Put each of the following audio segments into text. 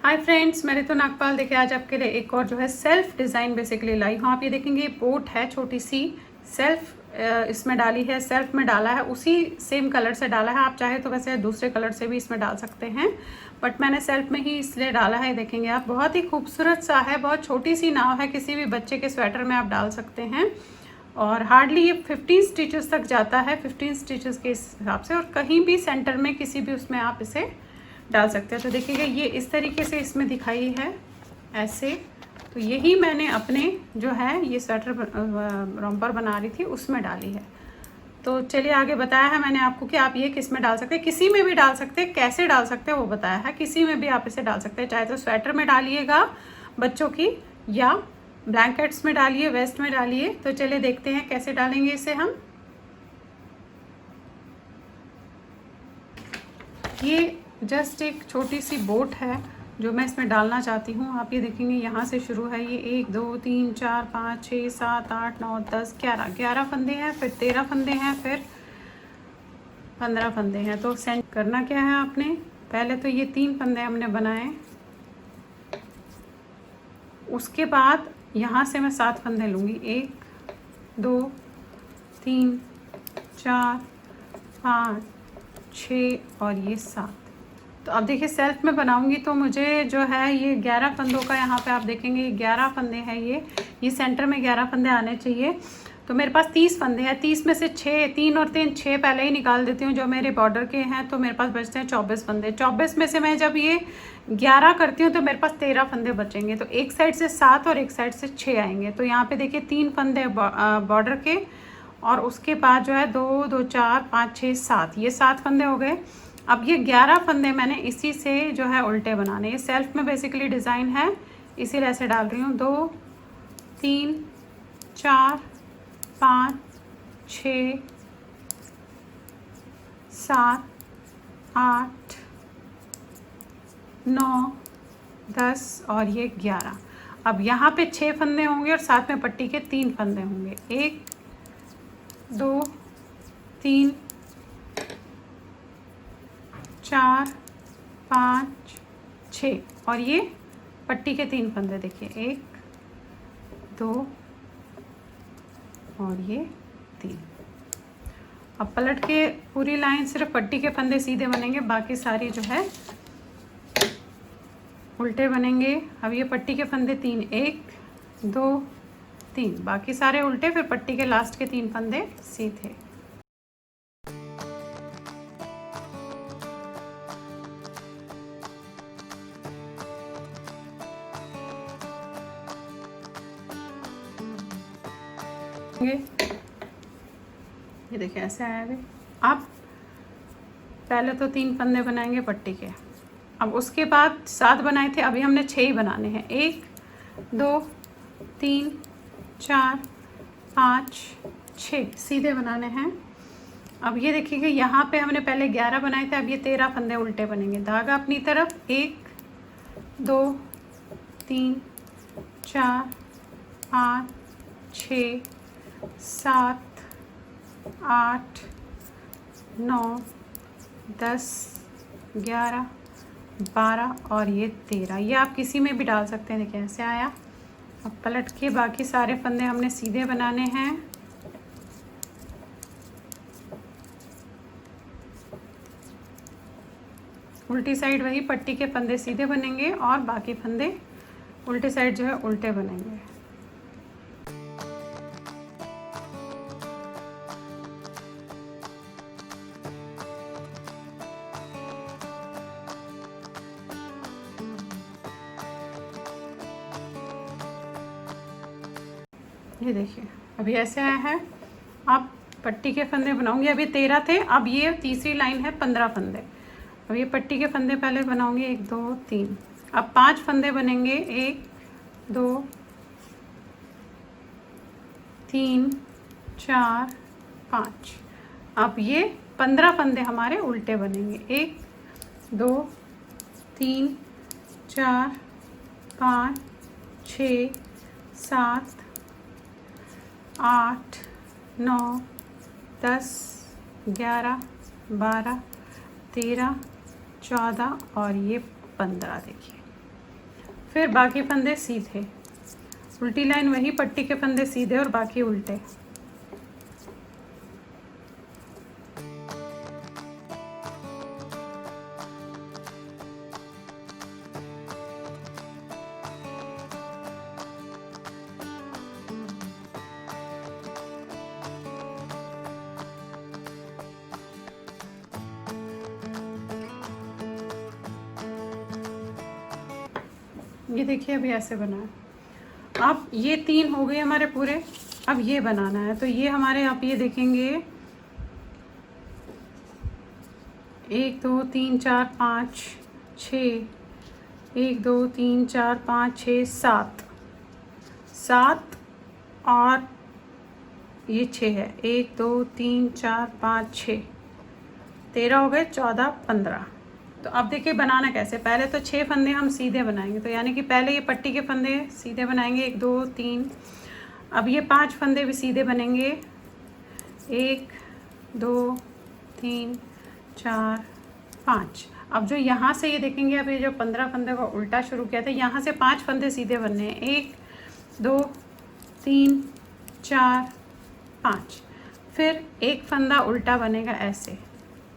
Hi friends, मैं रितु नागपाल देखिए आज आपके लिए एक और जो है सेल्फ डिज़ाइन बेसिकली लाई हूँ। आप ये देखेंगे बोट है छोटी सी, सेल्फ इसमें डाली है, सेल्फ में डाला है, उसी सेम कलर से डाला है। आप चाहे तो वैसे दूसरे कलर से भी इसमें डाल सकते हैं, बट मैंने सेल्फ में ही इसलिए डाला है। देखेंगे आप, बहुत ही खूबसूरत सा है, बहुत छोटी सी नाव है, किसी भी बच्चे के स्वेटर में आप डाल सकते हैं। और हार्डली ये 15 स्टिचेस तक जाता है, 15 स्टिचेस के हिसाब से, और कहीं भी सेंटर में किसी भी उसमें आप इसे डाल सकते हैं। तो देखिएगा ये इस तरीके से इसमें दिखाई है ऐसे। तो यही मैंने अपने जो है ये स्वेटर रॉम्पर बना रही थी उसमें डाली है। तो चलिए आगे बताया है मैंने आपको कि आप ये किस में डाल सकते हैं, किसी में भी डाल सकते हैं, कैसे डाल सकते हैं वो बताया है। किसी में भी आप इसे डाल सकते हैं, चाहे तो स्वेटर में डालिएगा बच्चों की, या ब्लैंकेट्स में डालिए, वेस्ट में डालिए। तो चलिए देखते हैं कैसे डालेंगे इसे हम। ये जस्ट एक छोटी सी बोट है जो मैं इसमें डालना चाहती हूँ। आप ये देखेंगे यहाँ से शुरू है, ये 1 2 3 4 5 6 7 8 9 10 11 फंदे हैं, फिर 13 फंदे हैं, फिर 15 फंदे हैं। तो सेंड करना क्या है आपने, पहले तो ये 3 फंदे हमने बनाए, उसके बाद यहाँ से मैं 7 फंदे लूँगी। 1 2 3 4 5 6 और ये 7। तो अब देखिए सेल्फ में बनाऊंगी तो मुझे जो है ये 11 फंदों का, यहाँ पे आप देखेंगे 11 फंदे हैं। ये सेंटर में 11 फंदे आने चाहिए। तो मेरे पास 30 फंदे हैं, 30 में से 3 और 3 6 पहले ही निकाल देती हूँ जो मेरे बॉर्डर के हैं। तो मेरे पास बचते हैं 24 फंदे। 24 में से मैं जब ये 11 करती हूँ तो मेरे पास 13 फंदे बचेंगे। तो एक साइड से 7 और एक साइड से 6 आएंगे। तो यहाँ पे देखिए 3 फंदे बॉर्डर के, और उसके बाद जो है 2 2 4 5 6 7, ये 7 फंदे हो गए। अब ये 11 फंदे मैंने इसी से जो है उल्टे बनाने। ये सेल्फ में बेसिकली डिज़ाइन है, इसीलिए ऐसे डाल रही हूँ। 2 3 4 5 6 7 8 9 10 और ये 11। अब यहाँ पे 6 फंदे होंगे और साथ में पट्टी के 3 फंदे होंगे। 1 2 3 4 5 6 और ये पट्टी के 3 फंदे। देखिए 1 2 और ये 3। अब पलट के पूरी लाइन सिर्फ पट्टी के फंदे सीधे बनेंगे, बाकी सारी जो है उल्टे बनेंगे। अब ये पट्टी के फंदे 3, 1 2 3, बाकी सारे उल्टे, फिर पट्टी के लास्ट के 3 फंदे सीधे। ये देखिए ऐसे आया अभी। अब पहले तो 3 फंदे बनाएंगे पट्टी के, अब उसके बाद 7 बनाए थे, अभी हमने 6 ही बनाने हैं। 1 2 3 4 5 6 सीधे बनाने हैं। अब ये देखिएगा यहाँ पे हमने पहले 11 बनाए थे, अब ये 13 फंदे उल्टे बनेंगे। धागा अपनी तरफ, 1 2 3 4 5 6 7 8 9 10 11 12 और ये 13। ये आप किसी में भी डाल सकते हैं। देखिए ऐसे आया। अब पलट के बाकी सारे फंदे हमने सीधे बनाने हैं। उल्टी साइड वही पट्टी के फंदे सीधे बनेंगे और बाकी फंदे उल्टी साइड जो है उल्टे बनेंगे। ये देखिए अभी ऐसे आया है। अब पट्टी के फंदे बनाऊंगी। अभी 13 थे, अब ये तीसरी लाइन है 15 फंदे। अब ये पट्टी के फंदे पहले बनाऊंगी, 1 2 3। अब 5 फंदे बनेंगे, 1 2 3 4 5। अब ये 15 फंदे हमारे उल्टे बनेंगे। 1 2 3 4 5 6 7 8 9 10 11 12 13 14 और ये 15। देखिए फिर बाकी फंदे सीधे, उल्टी लाइन वही, पट्टी के फंदे सीधे और बाकी उल्टे। ये देखिए अभी ऐसे बना है। अब ये 3 हो गए हमारे पूरे। अब ये बनाना है, तो ये हमारे आप ये देखेंगे 1 2 3 4 5 6, 1 2 3 4 5 6 7, 7 और ये 6 है, 1 2 3 4 5 6, 13 हो गए, 14 15। तो अब देखिए बनाना कैसे। पहले तो 6 फंदे हम सीधे बनाएंगे, तो यानी कि पहले ये पट्टी के फंदे सीधे बनाएंगे 1 2 3। अब ये 5 फंदे भी सीधे बनेंगे, 1 2 3 4 5। अब जो यहाँ से ये देखेंगे, अब ये जो 15 फंदे को उल्टा शुरू किया था, यहाँ से 5 फंदे सीधे बनने हैं, 1 2 3 4 5। फिर एक फंदा उल्टा बनेगा ऐसे,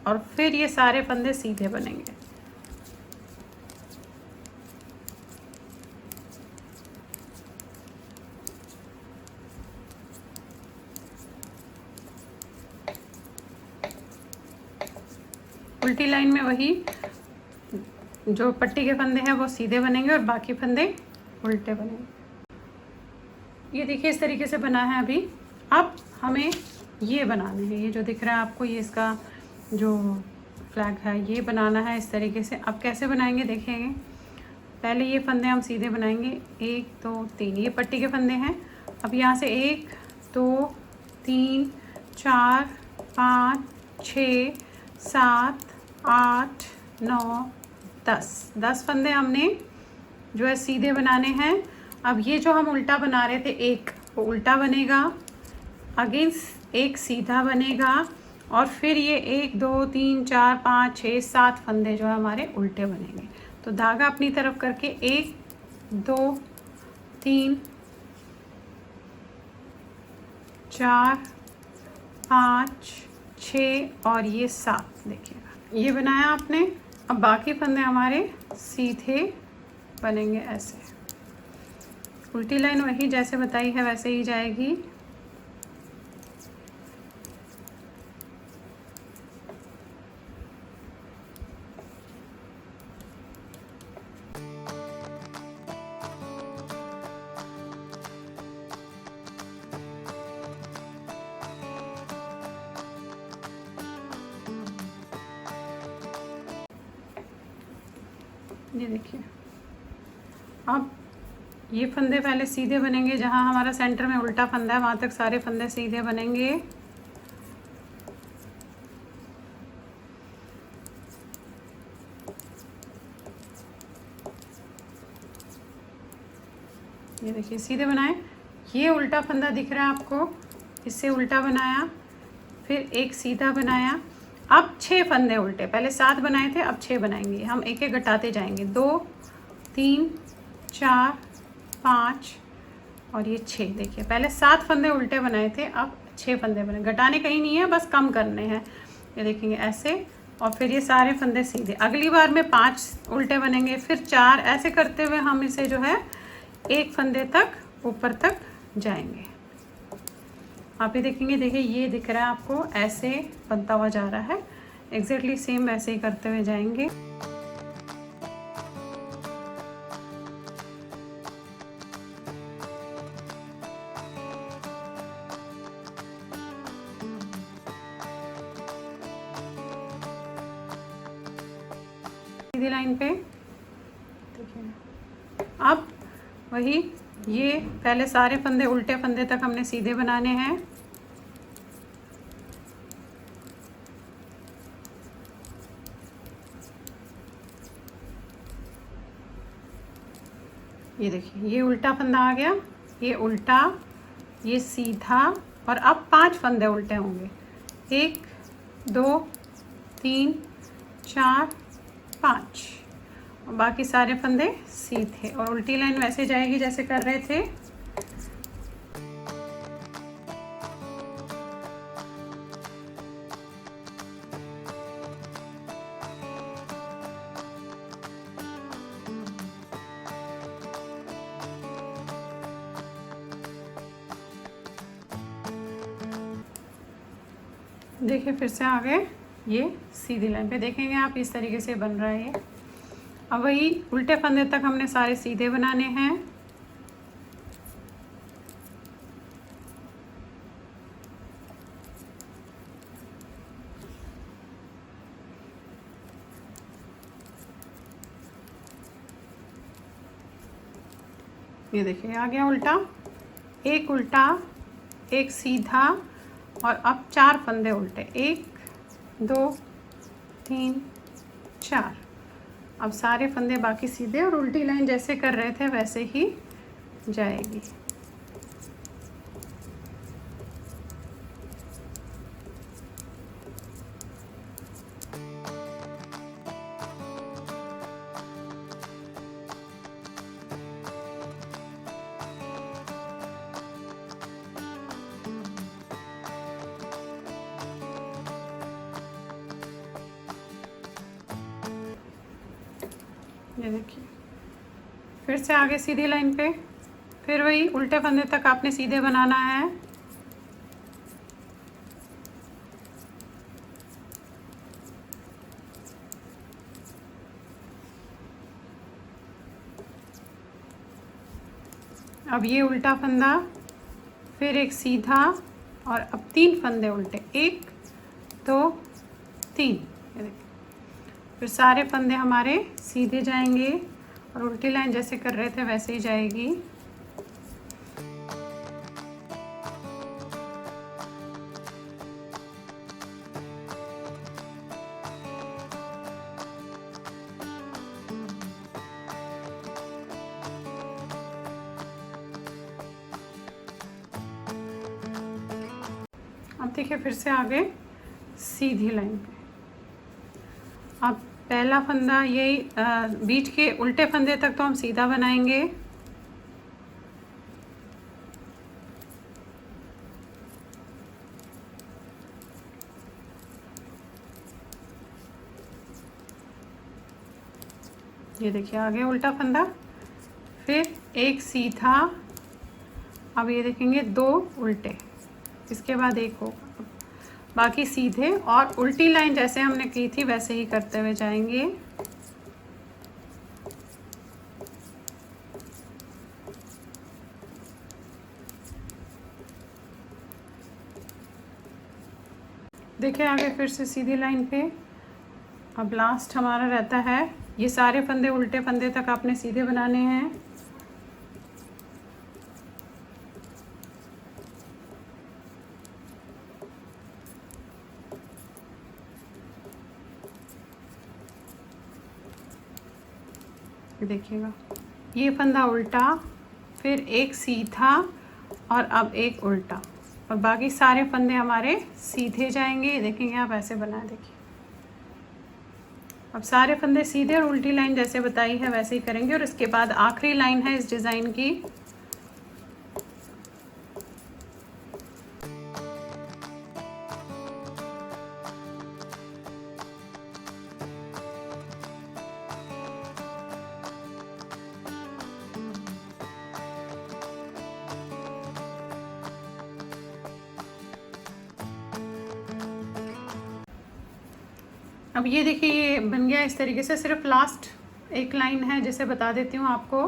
और फिर ये सारे फंदे सीधे बनेंगे। उल्टी लाइन में वही जो पट्टी के फंदे हैं वो सीधे बनेंगे और बाकी फंदे उल्टे बनेंगे। ये देखिए इस तरीके से बना है अभी। अब हमें ये बनाने हैं, ये जो दिख रहा है आपको, ये इसका जो फ्लैग है ये बनाना है इस तरीके से। अब कैसे बनाएंगे देखेंगे। पहले ये फंदे हम सीधे बनाएंगे, 1 2 3, ये पट्टी के फंदे हैं। अब यहाँ से 1 2 3 4 5 6 7 8 9 10 फंदे हमने जो है सीधे बनाने हैं। अब ये जो हम उल्टा बना रहे थे, एक वो उल्टा बनेगा, अगेंस्ट एक सीधा बनेगा, और फिर ये 1 2 3 4 5 6 7 फंदे जो है हमारे उल्टे बनेंगे। तो धागा अपनी तरफ करके 1 2 3 4 5 6 और ये 7, देखिएगा ये बनाया आपने। अब बाकी फंदे हमारे सीधे बनेंगे ऐसे। उल्टी लाइन वही जैसे बताई है वैसे ही जाएगी। ये देखिए अब ये फंदे पहले सीधे बनेंगे, जहाँ हमारा सेंटर में उल्टा फंदा है वहाँ तक सारे फंदे सीधे बनेंगे। ये देखिए सीधे बनाए। ये उल्टा फंदा दिख रहा है आपको, इससे उल्टा बनाया, फिर एक सीधा बनाया। अब 6 फंदे उल्टे, पहले 7 बनाए थे अब 6 बनाएंगे हम, एक एक घटाते जाएंगे, 2 3 4 5 और ये 6। देखिए पहले 7 फंदे उल्टे बनाए थे, अब 6 फंदे बने, घटाने कहीं नहीं है, बस कम करने हैं। ये देखेंगे ऐसे, और फिर ये सारे फंदे सीधे। अगली बार में 5 उल्टे बनेंगे, फिर 4, ऐसे करते हुए हम इसे जो है एक फंदे तक ऊपर तक जाएंगे। आप ये देखेंगे, देखिए ये दिख रहा है आपको, ऐसे बनता हुआ जा रहा है। एग्जैक्टली सेम वैसे ही करते हुए जाएंगे। सीधी लाइन पे देखिए। अब वही ये पहले सारे फंदे उल्टे फंदे तक हमने सीधे बनाने हैं। ये देखिए ये उल्टा फंदा आ गया, ये उल्टा, ये सीधा, और अब 5 फंदे उल्टे होंगे, 1 2 3 4 5, बाकी सारे फंदे सीधे, और उल्टी लाइन वैसे जाएगी जैसे कर रहे थे। देखिए फिर से आगे ये सीधी लाइन पे देखेंगे आप, इस तरीके से बन रहा है ये। अब वही उल्टे फंदे तक हमने सारे सीधे बनाने हैं। ये देखिए आ गया उल्टा, एक सीधा, और अब 4 फंदे उल्टे, 1 2 3 4। अब सारे फंदे बाकी सीधे, और उल्टी लाइन जैसे कर रहे थे वैसे ही जाएगी। ये देखिए फिर से आगे सीधी लाइन पे, फिर वही उल्टे फंदे तक आपने सीधे बनाना है। अब ये उल्टा फंदा, फिर एक सीधा, और अब 3 फंदे उल्टे, 1 2 3। ये देखिए फिर सारे फंदे हमारे सीधे जाएंगे, और उल्टी लाइन जैसे कर रहे थे वैसे ही जाएगी। अब देखिए फिर से आगे सीधी लाइन पे। अब पहला फंदा यही बीच के उल्टे फंदे तक तो हम सीधा बनाएंगे। ये देखिए आगे उल्टा फंदा, फिर एक सीधा, अब ये देखेंगे 2 उल्टे, इसके बाद 1 होगा। बाकी सीधे, और उल्टी लाइन जैसे हमने की थी वैसे ही करते हुए जाएंगे। देखिए आगे फिर से सीधी लाइन पे। अब लास्ट हमारा रहता है, ये सारे फंदे उल्टे फंदे तक आपने सीधे बनाने हैं। देखिएगा ये फंदा उल्टा, फिर एक सीधा, और अब एक उल्टा, और बाकी सारे फंदे हमारे सीधे जाएंगे। देखेंगे आप ऐसे बनाए, देखिए अब सारे फंदे सीधे और उल्टी लाइन जैसे बताई है वैसे ही करेंगे। और इसके बाद आखिरी लाइन है इस डिज़ाइन की। अब ये देखिए ये बन गया इस तरीके से। सिर्फ लास्ट एक लाइन है जिसे बता देती हूँ आपको,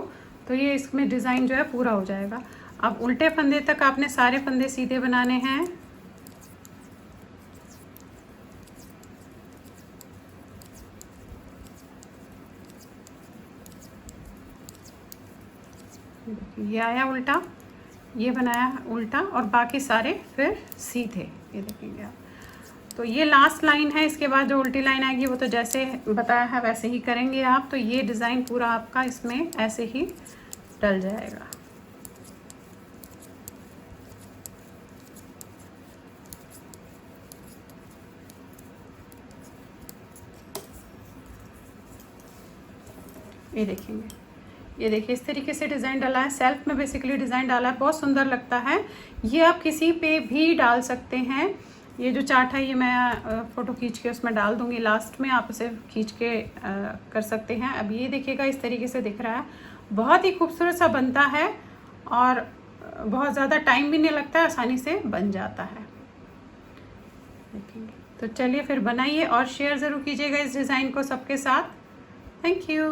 तो ये इसमें डिज़ाइन जो है पूरा हो जाएगा। अब उल्टे फंदे तक आपने सारे फंदे सीधे बनाने हैं। ये आया उल्टा, ये बनाया उल्टा, और बाकी सारे फिर सीधे। ये देखेंगे आप, तो ये लास्ट लाइन है। इसके बाद जो उल्टी लाइन आएगी वो तो जैसे बताया है वैसे ही करेंगे आप। तो ये डिज़ाइन पूरा आपका इसमें ऐसे ही डल जाएगा। ये देखेंगे, ये देखिए इस तरीके से डिज़ाइन डाला है, सेल्फ में बेसिकली डिज़ाइन डाला है, बहुत सुंदर लगता है। ये आप किसी पे भी डाल सकते हैं। ये जो चार्ट है ये मैं फ़ोटो खींच के उसमें डाल दूँगी लास्ट में, आप इसे खींच के कर सकते हैं। अब ये देखिएगा इस तरीके से दिख रहा है, बहुत ही खूबसूरत सा बनता है और बहुत ज़्यादा टाइम भी नहीं लगता है, आसानी से बन जाता है। देखेंगे तो चलिए फिर बनाइए और शेयर ज़रूर कीजिएगा इस डिज़ाइन को सबके साथ। Thank you.